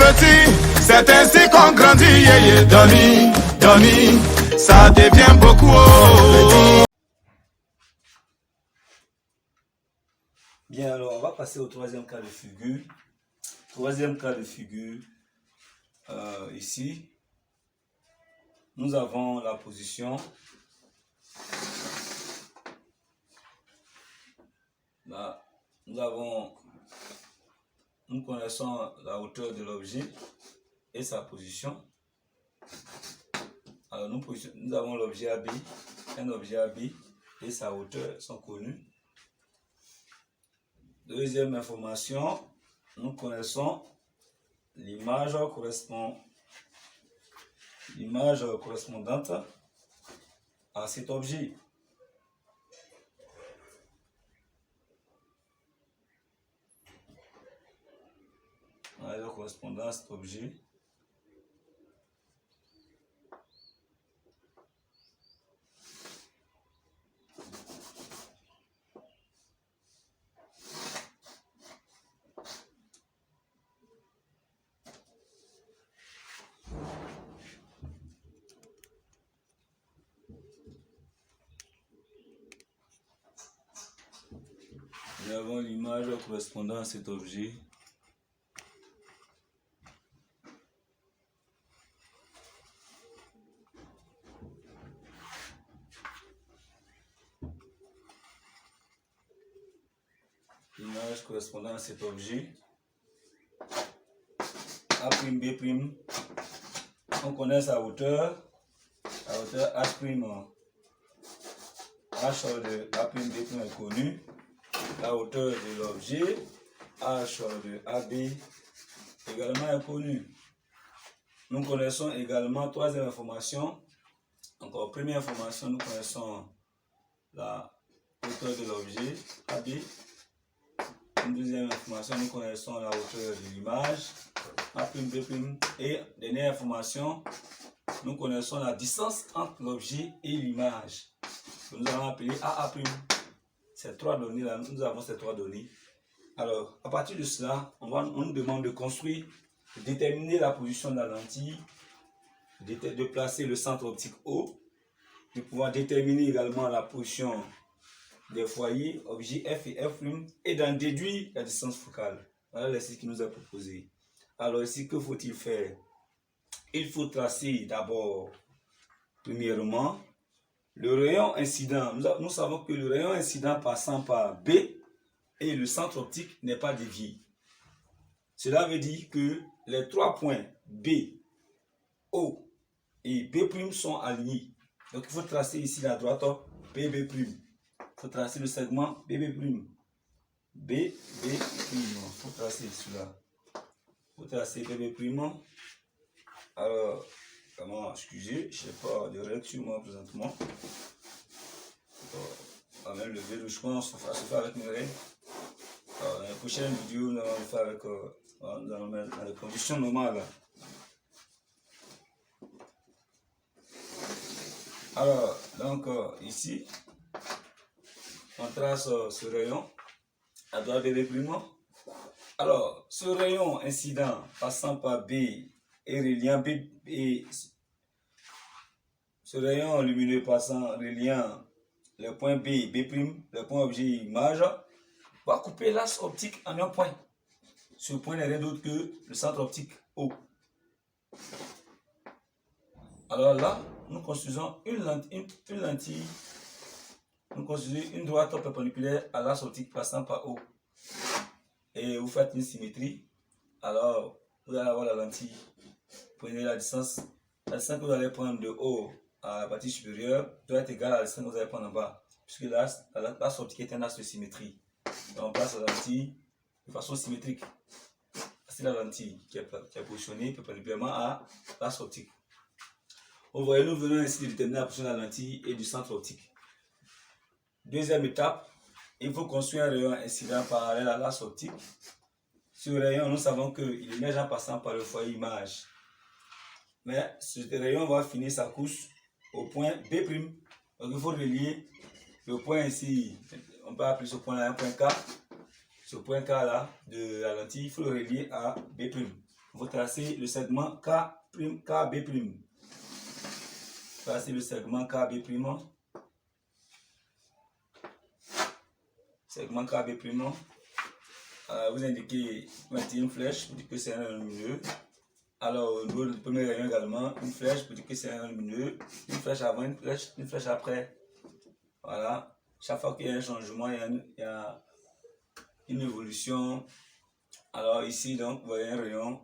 petit, c'est ainsi qu'on grandit. Yeah, yeah. Doni, ça devient beaucoup. Bien, alors on va passer au troisième cas de figure. Troisième cas de figure, ici, nous avons la position. Là, nous connaissons la hauteur de l'objet et sa position. Alors nous avons l'objet AB, un objet AB et sa hauteur sont connus. Deuxième information, nous connaissons l'image correspondante à cet objet. L'image correspondant à cet objet. Nous avons l'image correspondant à cet objet. L'image correspondant à cet objet. A', B'. On connaît sa hauteur. La hauteur H' de A', B' est connue. La hauteur de l'objet H de AB également est connue. Nous connaissons également troisième information. Encore première information, nous connaissons la hauteur de l'objet AB. Une deuxième information, nous connaissons la hauteur de l'image A', B'. Et dernière information, nous connaissons la distance entre l'objet et l'image. Nous allons appeler AA'. Ces trois données là, nous avons ces trois données. Alors, à partir de cela, on nous demande de construire, de déterminer la position de la lentille, de placer le centre optique O, de pouvoir déterminer également la position des foyers, objets F et F', et d'en déduire la distance focale. Voilà l'exercice qui nous est proposé. Alors ici, que faut-il faire? Il faut tracer d'abord, premièrement, le rayon incident. Nous savons que le rayon incident passant par B et le centre optique n'est pas dévié. Cela veut dire que les trois points B, O et B' sont alignés. Donc il faut tracer ici la droite BB'. Il faut tracer le segment BB'. BB'. Il faut tracer cela. Il faut tracer BB'. Alors, comment, excusez, je n'ai pas de règle sur moi présentement. On va même lever le chemin, on se fait avec mes règles. Dans la prochaine vidéo, nous allons le faire avec dans les conditions normales. Alors, donc ici, on trace ce rayon à droite BB'. Alors, ce rayon incident passant par B et reliant B et ce rayon lumineux passant reliant le point B, B', le point objet image, va couper l'axe optique en un point. Ce point n'est rien d'autre que le centre optique O. Alors là, nous construisons une lentille, nous construisons une droite perpendiculaire à l'axe optique passant par O. Et vous faites une symétrie. Alors, vous allez avoir la lentille. Prenez la distance que vous allez prendre de haut à la partie supérieure doit être égale à la distance que vous allez prendre en bas. Puisque l'axe optique est un axe de symétrie. Donc on place la lentille de façon symétrique. C'est la lentille qui est positionnée perpendiculairement à l'axe optique. Vous voyez, nous venons ainsi de déterminer la position de la lentille et du centre optique. Deuxième étape, il faut construire un rayon incident parallèle à l'axe optique. Ce rayon, nous savons qu'il émerge en passant par le foyer image. Mais ce rayon va finir sa course au point B'. Donc il faut relier le point ici, on peut appeler ce point là un point K. Ce point K là de la lentille, il faut le relier à B'. il faut tracer le segment KB'. Tracer le segment KB'. Segment KB'. Vous indiquez, mettez une flèche pour dire que c'est un lumineux. Alors, au niveau du premier rayon également, une flèche pour dire que c'est un lumineux. Une flèche avant, une flèche après. Voilà. Chaque fois qu'il y a un changement, il y a une évolution. Alors ici, donc, vous voyez un rayon,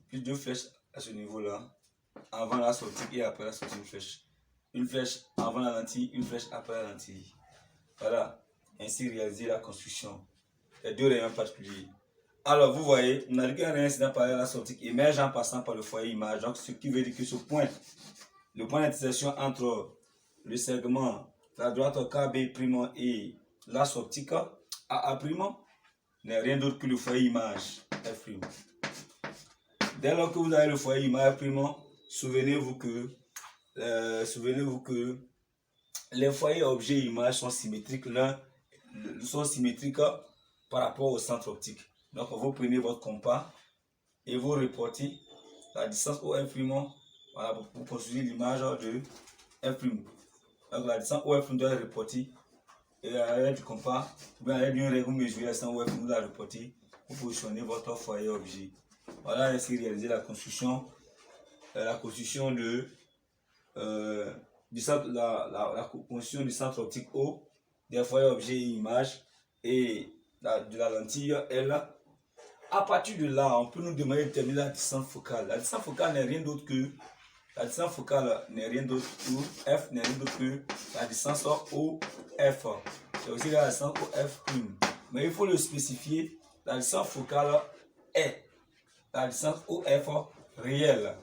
plus deux flèches à ce niveau-là. Avant la sortie et après la sortie, une flèche. Une flèche avant la lentille, une flèche après la lentille. Voilà. Ainsi réaliser la construction. Les deux rayons particuliers. Alors, vous voyez, on a dit qu'un rayon incident par la sortie émerge en passant par le foyer image. Donc, ce qui veut dire que ce point, le point d'intersection entre le segment, la droite KB' et l'axe optique AA' n'est rien d'autre que le foyer image F'. Dès lors que vous avez le foyer image F', souvenez-vous que les foyers objets et images sont symétriques par rapport au centre optique. Donc vous prenez votre compas et vous reportez la distance au F', voilà, pour construire l'image de F'. Donc la distance au F' doit être reportée et à l'aide du compas, ou bien à l'aide d'une règle, vous mesurez la distance au F', vous la reportez pour positionner votre foyer objet. Voilà, ainsi réaliser la construction du centre optique O, des foyers objets et images et de la lentille L. À partir de là, on peut nous demander de déterminer la distance focale. La distance focale n'est rien d'autre que F n'est rien d'autre que la distance OF. C'est aussi la distance OF'. Mais il faut le spécifier. La distance focale est la distance OF réelle.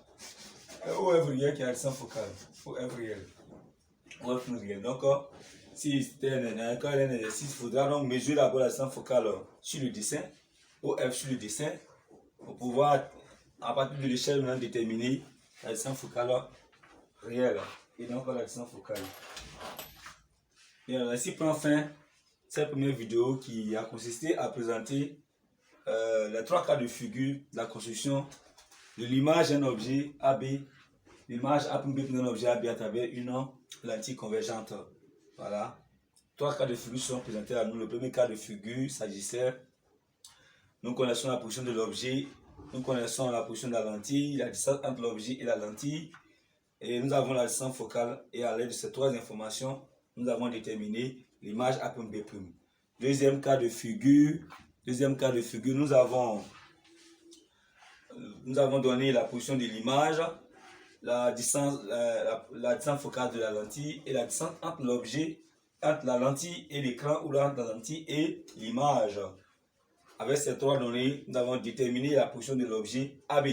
OF réelle qui est la distance focale. OF réelle. OF réelle. Donc, si c'était un exercice, il faudra donc mesurer d'abord la distance focale sur le dessin. OF sur le dessin. Pour pouvoir, à partir de l'échelle, maintenant déterminer la distance focale réelle. Et donc, la distance focale. Et ainsi prend fin cette première vidéo qui a consisté à présenter les trois cas de figure de la construction de l'image d'un objet AB, l'image A' d'un objet AB à travers une lentille convergente. Voilà. Trois cas de figure sont présentés à nous. Le premier cas de figure s'agissait, nous connaissons la position de l'objet, nous connaissons la position de la lentille, la distance entre l'objet et la lentille, et nous avons la distance focale, et à l'aide de ces trois informations, nous avons déterminé l'image A''B'. Deuxième cas de figure, nous avons donné la position de l'image, la distance focale de la lentille et la distance entre l'objet, entre la lentille et l'écran, ou entre la lentille et l'image. Avec ces trois données, nous avons déterminé la position de l'objet AB.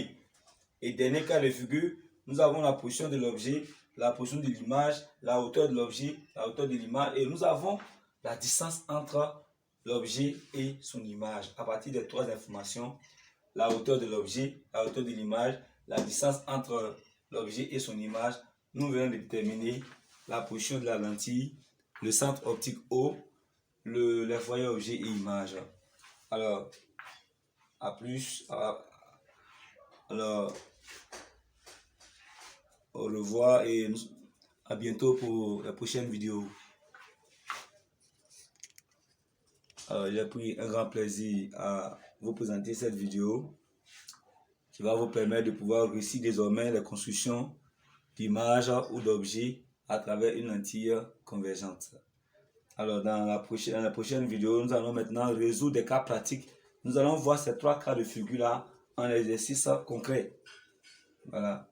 Et dernier cas de figure, nous avons la position de l'objet, la position de l'image, la hauteur de l'objet, la hauteur de l'image, et nous avons la distance entre l'objet et son image. À partir des trois informations, la hauteur de l'objet, la hauteur de l'image, la distance entre l'objet et son image, nous venons de déterminer la position de la lentille, le centre optique O, les foyers objet et image. Alors, à plus. Alors, au revoir et à bientôt pour la prochaine vidéo. J'ai pris un grand plaisir à vous présenter cette vidéo qui va vous permettre de pouvoir réussir désormais les constructions d'images ou d'objets à travers une lentille convergente. Alors, dans la prochaine vidéo, nous allons maintenant résoudre des cas pratiques. Nous allons voir ces trois cas de figure-là en exercice concret. Voilà.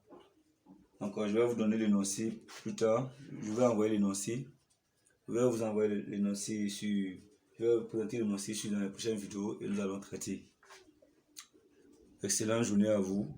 Donc, je vais vous donner l'énoncé plus tard. Je vais envoyer l'énoncé. Je vais vous envoyer l'énoncé sur... Je vais vous présenter l'énoncé dans la prochaine vidéo et nous allons traiter. Excellente journée à vous.